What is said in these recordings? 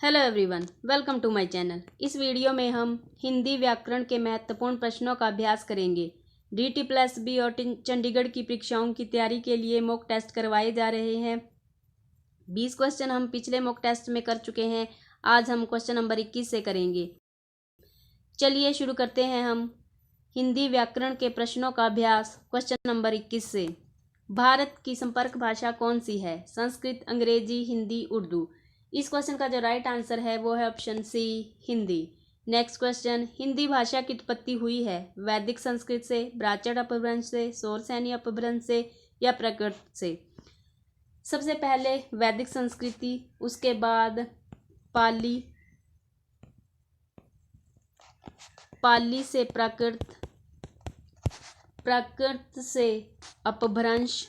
Hello everyone, welcome to my channel. इस video में हम हिंदी व्याकरण के महत्वपूर्ण प्रश्नों का अभ्यास करेंगे। DT+B और चंडीगढ़ की परीक्षाओं की तैयारी के लिए मॉक टेस्ट करवाए जा रहे हैं। 20 क्वेश्चन हम पिछले मॉक टेस्ट में कर चुके हैं। आज हम क्वेश्चन नंबर 21 से करेंगे। चलिए शुरू करते हैं हम हिंदी व्याकरण के प्रश्नों का अभ्यास क्वेश्चन नंबर 21 से। भारत की संपर्क भाषा कौन सी है? संस्कृत, अंग्रेजी, हिंदी, उर्दू। इस क्वेश्चन का जो राइट आंसर है वो है option C, Hindi. Next question, Hindi भाषा की उत्पत्ति हुई है वैदिक संस्कृत से, ब्राह्मण अपभ्रंश से, शौरसेनी अपभ्रंश से या प्राकृत से? सबसे पहले वैदिक संस्कृति, उसके बाद पाली, पाली से प्राकृत, प्राकृत से अपभ्रंश,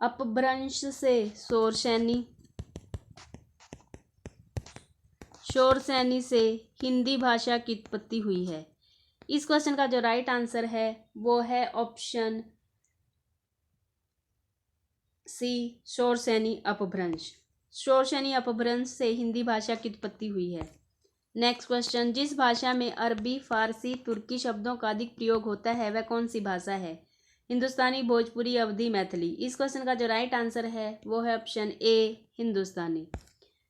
अपभ्रंश से शौरसेनी, शौरसेनी से हिंदी भाषा की उत्पत्ति हुई है। इस क्वेश्चन का जो राइट आंसर है वो है ऑप्शन सी, शौरसेनी अपभ्रंश। शौरसेनी अपभ्रंश से हिंदी भाषा की उत्पत्ति हुई है। नेक्स्ट क्वेश्चन, जिस भाषा में अरबी, फारसी, तुर्की शब्दों का अधिक प्रयोग होता है वह कौन सी भाषा है? हिंदुस्तानी, भोजपुरी, अवधी, मैथिली। इस क्वेश्चन का जो राइट आंसर है वो है option A, Hindustani.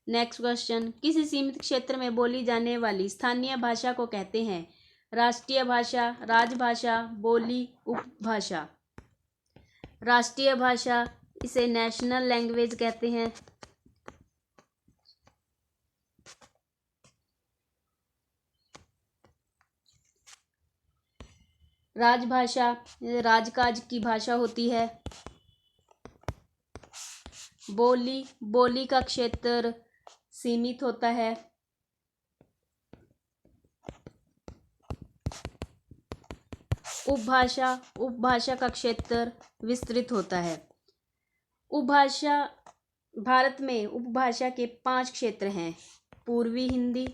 Next question, किसी सीमित क्षेत्र में बोली जाने वाली स्थानीय भाषा को कहते हैं? राष्ट्रीय भाषा, राजभाषा, बोली, उपभाषा। राष्ट्रीय भाषा, इसे नेशनल लैंग्वेज कहते हैं। राजभाषा राजकाज की भाषा होती है। बोली, बोली का क्षेत्र सीमित होता है। उपभाषा, उपभाषा का क्षेत्र विस्तृत होता है। उपभाषा, भारत में उपभाषा के 5 क्षेत्र हैं। पूर्वी हिंदी,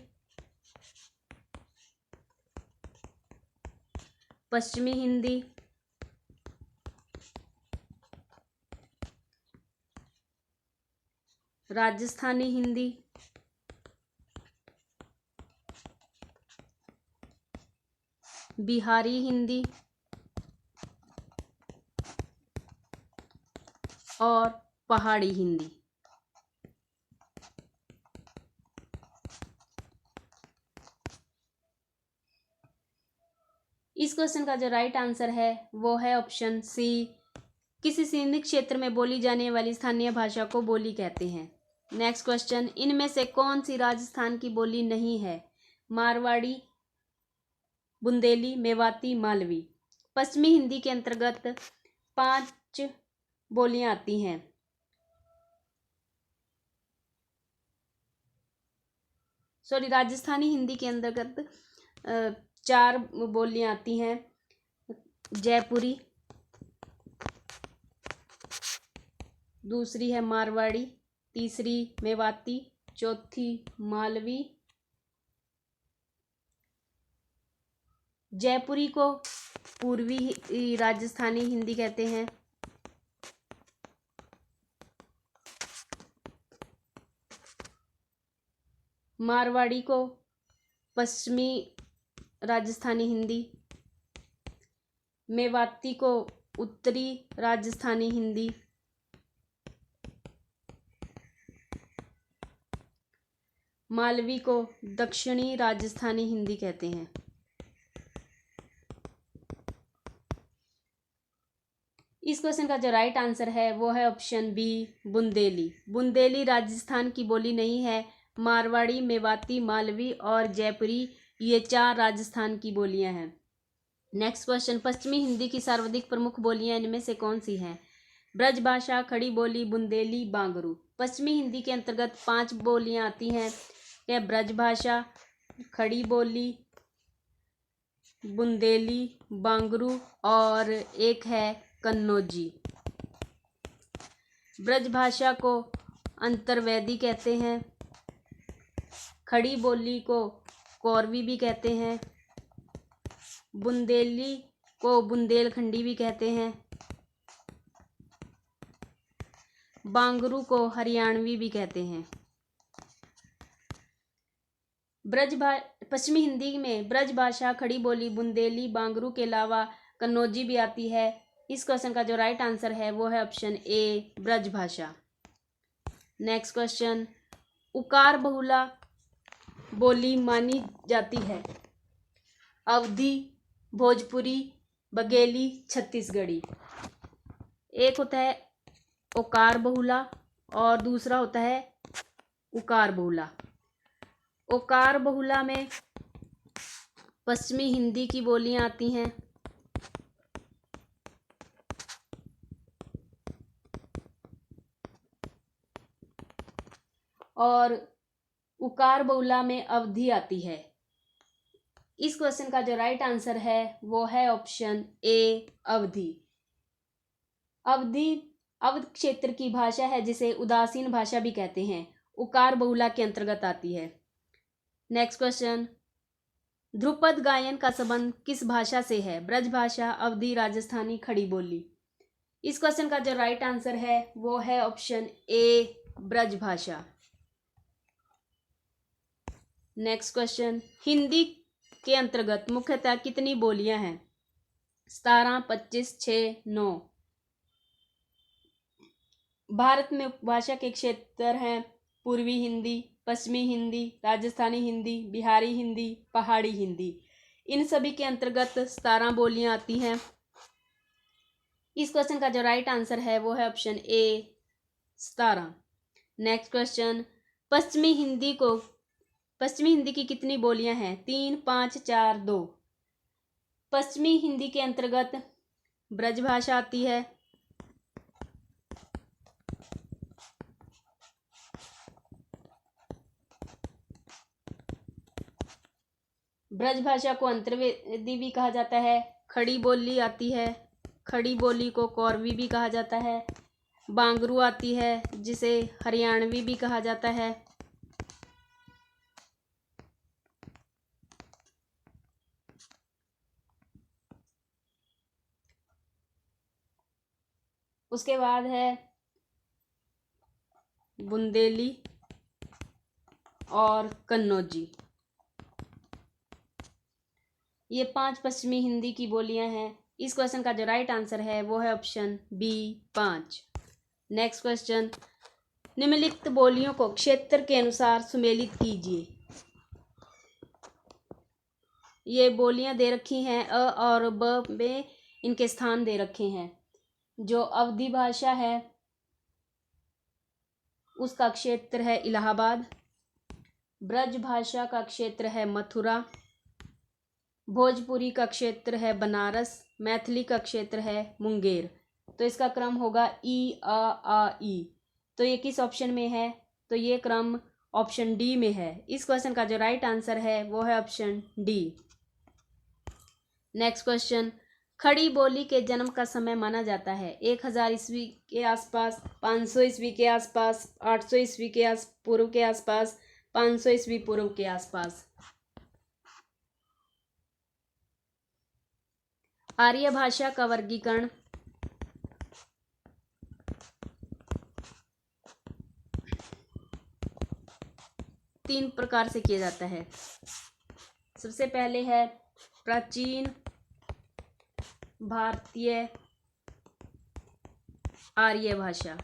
पश्चिमी हिंदी, राजस्थानी हिंदी, बिहारी हिंदी और पहाड़ी हिंदी। इस क्वेश्चन का जो राइट आंसर है वो है ऑप्शन सी, किसी सीमित क्षेत्र में बोली जाने वाली स्थानीय भाषा को बोली कहते हैं। नेक्स्ट क्वेश्चन, इनमें से कौन सी राजस्थान की बोली नहीं है? मारवाड़ी, बुंदेली, मेवाती, मालवी। पश्चिमी हिंदी के अंतर्गत 5 बोलियां आती हैं। राजस्थानी हिंदी के अंतर्गत 4 बोलियां आती हैं। जयपुरी, दूसरी है मारवाड़ी, तीसरी मेवाती, चौथी मालवी। जयपुरी को पूर्वी राजस्थानी हिंदी कहते हैं। मारवाड़ी को पश्चिमी राजस्थानी हिंदी, मेवाती को उत्तरी राजस्थानी हिंदी, मालवी को दक्षिणी राजस्थानी हिंदी कहते हैं। इस क्वेश्चन का जो राइट आंसर है वो है ऑप्शन बी, बुंदेली। बुंदेली राजस्थान की बोली नहीं है। मारवाड़ी, मेवाती, मालवी और जयपुरी, ये 4 राजस्थान की बोलियां हैं। नेक्स्ट क्वेश्चन, पश्चिमी हिंदी की सर्वाधिक प्रमुख बोलियां इनमें से कौन सी हैं? ब्रजभाषा, खड़ी बोली, बुंदेली, बांगरू। पश्चिमी हिंदी के अंतर्गत 5 बोलियां आती हैं। यह ब्रजभाषा, खड़ी बोली, बुंदेली, बांगरू और एक है कन्नौजी। ब्रजभाषा को अंतर्वेदी कहते हैं। खड़ी बोली को कौरवी भी कहते हैं। बुंदेली को बुंदेलखंडी भी कहते हैं। बांगरू को हरियाणवी भी कहते हैं। पश्चिमी हिंदी में ब्रज भाषा, खड़ी बोली, बुंदेली, बांगरू के अलावा कन्नौजी भी आती है। इस क्वेश्चन का जो राइट आंसर है वो है ऑप्शन ए, ब्रज भाषा। नेक्स्ट क्वेश्चन, उकार बहुला बोली मानी जाती है? अवधी, भोजपुरी, बघेली, छत्तीसगढ़ी। एक होता है ओकार बहुला और दूसरा होता है उकार बहुला। ओकार बहुला में पश्चिमी हिंदी की बोलियां आती हैं और उकार बहुला में अवधी आती है। इस क्वेश्चन का जो राइट आंसर है वो है ऑप्शन ए, अवधी। अवधी अवध क्षेत्र की भाषा है जिसे उदासीन भाषा भी कहते हैं। उकार बहुला के अंतर्गत आती है। नेक्स्ट क्वेश्चन, ध्रुपद गायन का संबंध किस भाषा से है? ब्रज भाषा, अवधी, राजस्थानी, खड़ी बोली। इस क्वेश्चन का जो राइट आंसर है वो है ऑप्शन ए, ब्रज भाषा। नेक्स्ट क्वेश्चन, हिंदी के अंतर्गत मुख्यतः कितनी बोलियां हैं? 17, 25, 6, 9। भारत में उपभाषा के क्षेत्र हैं पूर्वी हिंदी, पश्चिमी हिंदी, राजस्थानी हिंदी, बिहारी हिंदी, पहाड़ी हिंदी। इन सभी के अंतर्गत 17 बोलियां आती हैं। इस क्वेश्चन का जो राइट आंसर है वो है ऑप्शन ए, 17। नेक्स्ट क्वेश्चन, पश्चिमी हिंदी की कितनी बोलियां हैं? 3, 5, 4, 2। पश्चिमी हिंदी के अंतर्गत ब्रज भाषा आती है, ब्रज भाषा को अंतर्वेदी भी कहा जाता है। खड़ी बोली आती है, खड़ी बोली को कौरवी भी कहा जाता है। बांगरू आती है जिसे हरियाणवी भी कहा जाता है। उसके बाद है बुंदेली और कन्नौजी। ये 5 पश्चिमी हिंदी की बोलियां हैं। इस क्वेश्चन का जो राइट आंसर है वो है ऑप्शन बी, 5। नेक्स्ट क्वेश्चन, निम्नलिखित बोलियों को क्षेत्र के अनुसार सुमेलित कीजिए। ये बोलियां दे रखी हैं अ और ब में इनके स्थान दे रखे हैं। जो अवधी भाषा है उसका क्षेत्र है इलाहाबाद। ब्रज भाषा का क्षेत्र है मथुरा। भोजपुरी का क्षेत्र है बनारस। मैथिली का क्षेत्र है मुंगेर। तो इसका क्रम होगा ई, आ, ई। तो ये किस ऑप्शन में है? तो ये क्रम ऑप्शन डी में है। इस क्वेश्चन का जो राइट आंसर है वो है ऑप्शन डी। नेक्स्ट क्वेश्चन, खड़ी बोली के जन्म का समय माना जाता है 1000 ईस्वी के आसपास, 500 ईस्वी के आसपास, 800 ईस्वी के पूर्व के आसपास, 500 ईस्वी पूर्व के आसपास। आर्य भाषा का वर्गीकरण तीन प्रकार से किया जाता है। सबसे पहले है प्राचीन भारतीय आर्य भाषा।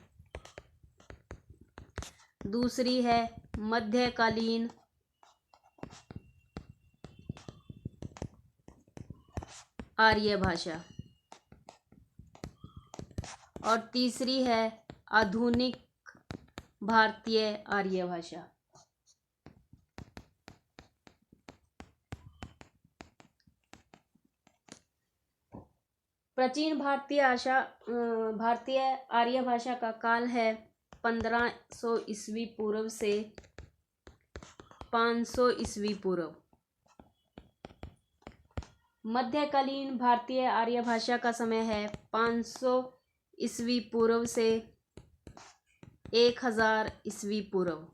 दूसरी है मध्यकालीन आर्य भाषा और तीसरी है आधुनिक भारतीय आर्य भाषा। प्राचीन भारतीय आर्य भाषा का काल है 1500 ईस्वी पूर्व से 500 ईस्वी पूर्व। मध्यकालीन भारतीय आर्य भाषा का समय है 500 ईस्वी पूर्व से 1000 ईस्वी पूर्व।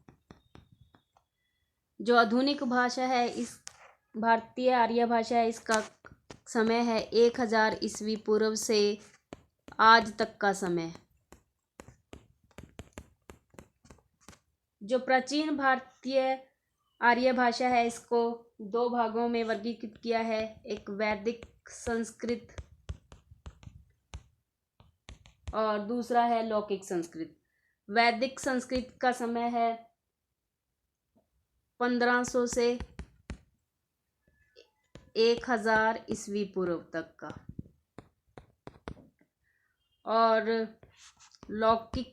जो आधुनिक भाषा है इस भारतीय आर्य भाषा है इसका समय है 1000 ईस्वी पूर्व से आज तक का समय। जो प्राचीन भारतीय आर्य भाषा है, इसको दो भागों में वर्गीकृत किया है, एक वैदिक संस्कृत और दूसरा है लौकिक संस्कृत। वैदिक संस्कृत का समय है 1500 से 1000 ईस्वी पूर्व तक का, और लौकिक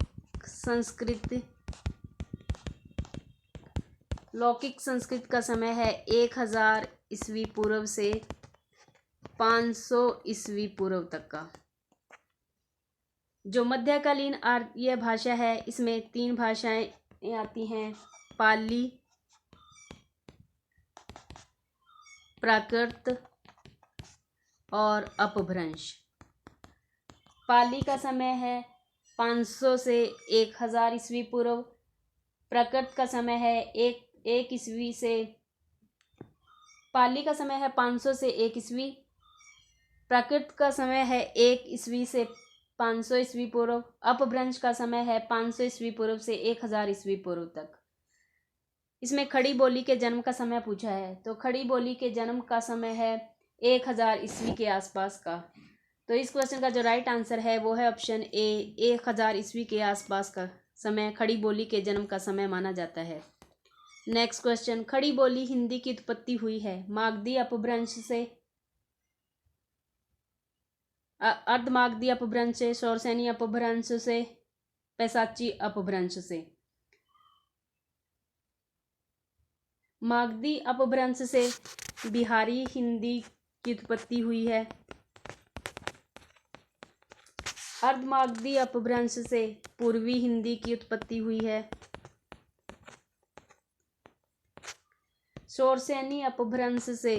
संस्कृत का समय है 1000 ईस्वी पूर्व से 500 ईस्वी पूर्व तक का। जो मध्यकालीन आर्य भाषा है, इसमें 3 भाषाएं आती हैं, पाली, प्राकृत और अपभ्रंश। पाली का समय है 500 से 1000 ईस्वी पूर्व, प्राकृत का समय है एक ईस्वी से, पाली का समय है 500 से 1 ईस्वी, प्राकृत का समय है 1 ईस्वी से 500 ईस्वी पूर्व, अपभ्रंश का समय है 500 ईस्वी पूर्व से 1000 ईस्वी पूर्व तक। इसमें खड़ी बोली के जन्म का समय पूछा है, तो खड़ी बोली के जन्म का समय है 1000 ईस्वी के आसपास का। तो इस क्वेश्चन का जो राइट आंसर है वो है ऑप्शन ए, 1000 ईस्वी के आसपास का समय खड़ी बोली के जन्म का समय माना जाता है। नेक्स्ट क्वेश्चन, खड़ी बोली हिंदी की उत्पत्ति हुई है मागधी अपभ्रंश से, अर्धमागधी अपभ्रंश से, शौरसेनी अपभ्रंश से, पैसाची अपभ्रंश से। मागधी अपभ्रंश से बिहारी हिंदी की उत्पत्ति हुई है, अर्धमागधी अपभ्रंश से पूर्वी हिंदी की उत्पत्ति हुई है, शौरसेनी अपभ्रंश से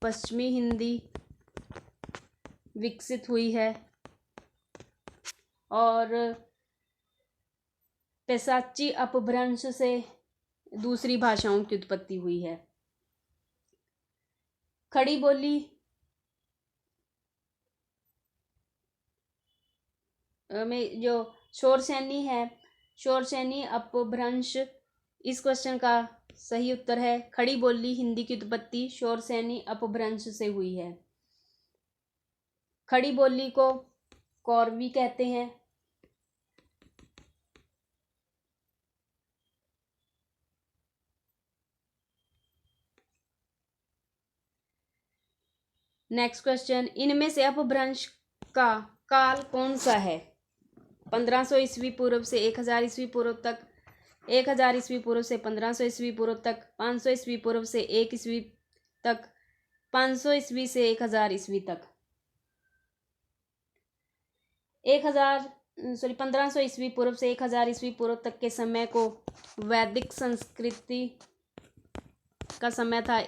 पश्चिमी हिंदी विकसित हुई है, और पैसाची अपभ्रंश से दूसरी भाषाओं की उत्पत्ति हुई है। खड़ी बोली में जो शौरसेनी है, शौरसेनी अपभ्रंश, इस क्वेश्चन का सही उत्तर है खड़ी बोली हिंदी की उत्पत्ति शौरसेनी अपभ्रंश से हुई है। खड़ी बोली को कौरवी कहते हैं। नेक्स्ट क्वेश्चन, इनमें से अपभ्रंश का काल कौन सा है? 1500 ईस्वी पूर्व से 1000 ईस्वी पूर्व तक, 1000 ईस्वी पूर्व से 1500 ईस्वी पूर्व तक, 500 ईस्वी पूर्व से 1 ईस्वी तक, 500 ईस्वी से 1000 ईस्वी तक। 1500 ईस्वी पूर्व से 1000 ईस्वी पूर्व तक के समय को वैदिक संस्कृति का समय था।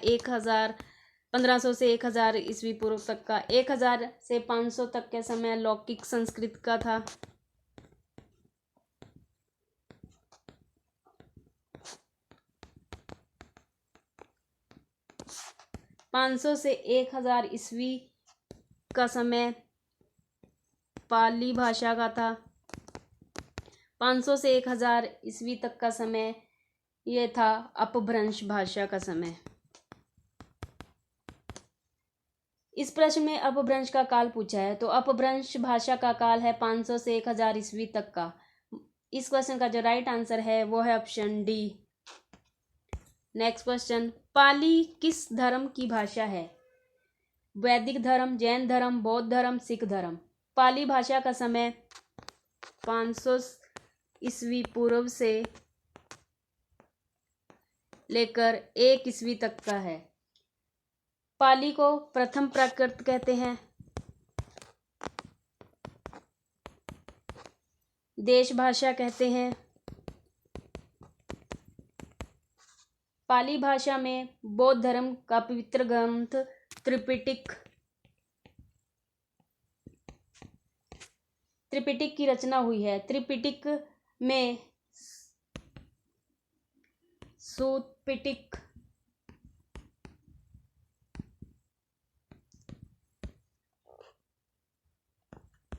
1500 से 1000 ईस्वी पूर्व तक का, 1000 से 500 तक के समय लौकिक संस्कृत का था। ,500 से 1000 ईस्वी का समय पाली भाषा का था। 500 से 1000 ईस्वी तक का समय यह था अपभ्रंश भाषा का समय। इस प्रश्न में अपभ्रंश का काल पूछा है, तो अपभ्रंश भाषा का काल है 500 से 1000 ईस्वी तक का। इस क्वेश्चन का जो राइट आंसर है वो है ऑप्शन डी। नेक्स्ट क्वेश्चन, पाली किस धर्म की भाषा है? वैदिक धर्म, जैन धर्म, बौद्ध धर्म, सिख धर्म। पाली भाषा का समय 500 ईस्वी पूर्व से लेकर 1 ईस्वी तक का है। पाली को प्रथम प्राकृत कहते हैं। देश भाषा कहते हैं। पाली भाषा में बौद्ध धर्म का पवित्र ग्रंथ त्रिपिटक की रचना हुई है। त्रिपिटक में सूत पिटक,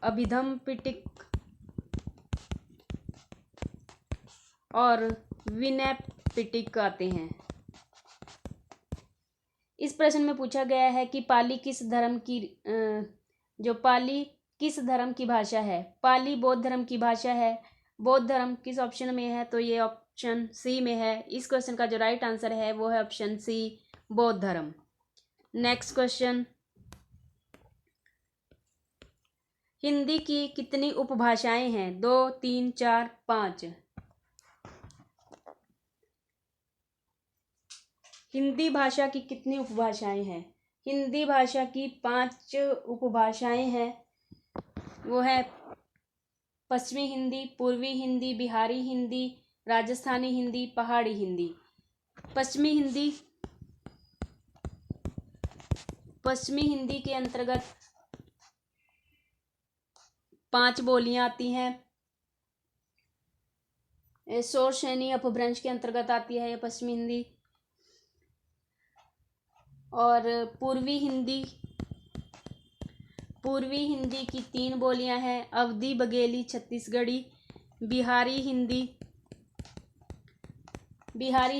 अभिधम पिटक और विनय पिटक आते हैं। प्रश्न में पूछा गया है कि पाली किस धर्म की भाषा है। पाली बौद्ध धर्म की भाषा है। बौद्ध धर्म किस ऑप्शन में है, तो ये ऑप्शन सी में है। इस क्वेश्चन का जो राइट आंसर है वो है ऑप्शन सी, बौद्ध धर्म। नेक्स्ट क्वेश्चन, हिंदी की कितनी उपभाषाएं हैं? 2, 3, 4, 5। हिंदी भाषा की कितनी उपभाषाएं हैं? हिंदी भाषा की 5 उपभाषाएं हैं। वो है पश्चिमी हिंदी, पूर्वी हिंदी, बिहारी हिंदी, राजस्थानी हिंदी, पहाड़ी हिंदी। पश्चिमी हिंदी के अंतर्गत 5 बोलियां आती हैं। शोर श्रेणी अपभ्रंश के अंतर्गत आती है ये पश्चिमी हिंदी। और पूर्वी हिंदी की 3 बोलियां हैं, अवधी, बघेली, छत्तीसगढ़ी। बिहारी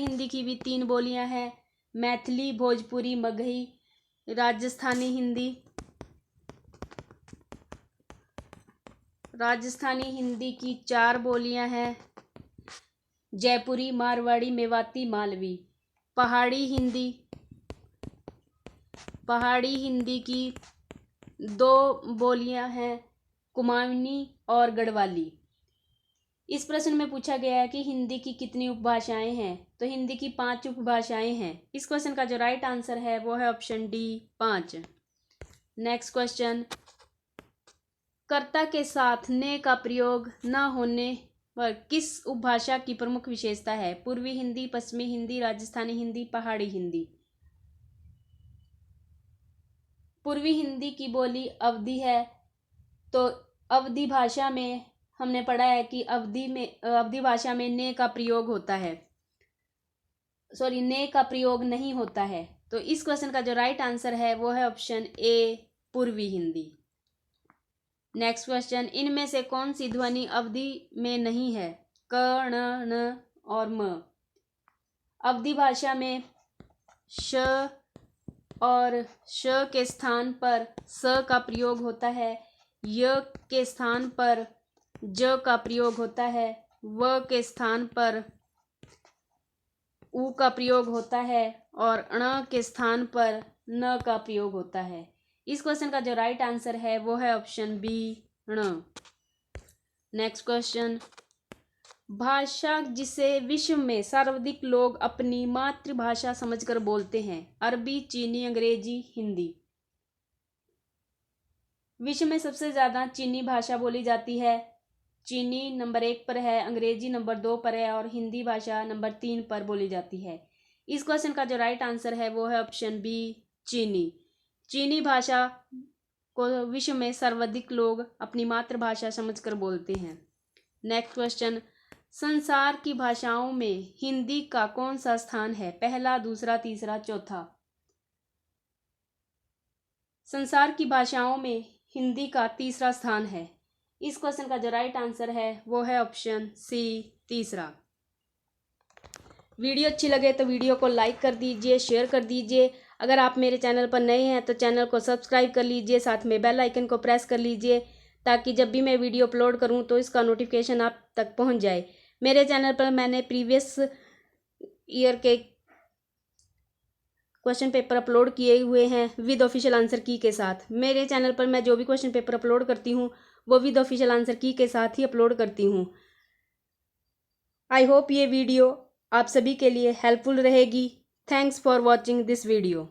हिंदी की भी 3 बोलियां हैं, मैथिली, भोजपुरी, मगही। राजस्थानी हिंदी की 4 बोलियां हैं, जयपुरी, मारवाड़ी, मेवाती, मालवी। पहाड़ी हिंदी की 2 बोलियां हैं, कुमाऊनी और गढ़वाली। इस प्रश्न में पूछा गया है कि हिंदी की कितनी उपभाषाएं हैं, तो हिंदी की 5 उपभाषाएं हैं। इस क्वेश्चन का जो राइट आंसर है वो है ऑप्शन डी, 5। नेक्स्ट क्वेश्चन, कर्ता के साथ ने का प्रयोग न होने पर किस उपभाषा की प्रमुख विशेषता है? पूर्वी हिंदी, पश्चिमी हिंदी, राजस्थानी हिंदी, पहाड़ी हिंदी। पूर्वी हिंदी की बोली अवधी है, तो अवधी भाषा में हमने पढ़ा है कि अवधी भाषा में ने का प्रयोग होता है, ने का प्रयोग नहीं होता है। तो इस क्वेश्चन का जो राइट आंसर है वो है ऑप्शन ए, पूर्वी हिंदी। नेक्स्ट क्वेश्चन, इनमें से कौन सी ध्वनि अवधी में नहीं है? क, ण, न और म। अवधी भाषा में श और श के स्थान पर स का प्रयोग होता है, य के स्थान पर ज का प्रयोग होता है, व के स्थान पर उ का प्रयोग होता है और ण के स्थान पर न का प्रयोग होता है। इस क्वेश्चन का जो राइट आंसर है वो है ऑप्शन बी, ण। नेक्स्ट क्वेश्चन, भाषा जिसे विश्व में सर्वाधिक लोग अपनी मातृभाषा समझकर बोलते हैं? अरबी, चीनी, अंग्रेजी, हिंदी। विश्व में सबसे ज्यादा चीनी भाषा बोली जाती है। चीनी नंबर 1 पर है, अंग्रेजी नंबर 2 पर है और हिंदी भाषा नंबर 3 पर बोली जाती है। इस क्वेश्चन का जो राइट आंसर है वो है ऑप्शन बी, चीनी। चीनी भाषा को विश्व में सर्वाधिक लोग अपनी मातृभाषा समझकर बोलते हैं। नेक्स्ट क्वेश्चन, संसार की भाषाओं में हिंदी का कौन सा स्थान है? पहला, दूसरा, तीसरा, चौथा। संसार की भाषाओं में हिंदी का तीसरा स्थान है। इस क्वेश्चन का जो राइट आंसर है वो है ऑप्शन सी, तीसरा। वीडियो अच्छी लगे तो वीडियो को लाइक कर दीजिए, शेयर कर दीजिए। अगर आप मेरे चैनल पर नए हैं तो चैनल को सब्सक्राइब कर लीजिए, साथ में बेल आइकन को प्रेस कर लीजिए ताकि जब भी मैं वीडियो अपलोड करूं तो इसका नोटिफिकेशन आप तक पहुंच जाए। मेरे चैनल पर मैंने प्रीवियस ईयर के क्वेश्चन पेपर अपलोड किए हुए हैं विद ऑफिशियल आंसर की के साथ। मेरे चैनल पर मैं जो भी क्वेश्चन पेपर अपलोड करती हूँ वो विद ऑफिशियल आंसर की के साथ ही अपलोड करती हूँ। आई होप ये वीडियो आप सभी के लिए हेल्पफुल रहेगी। Thanks for watching this video.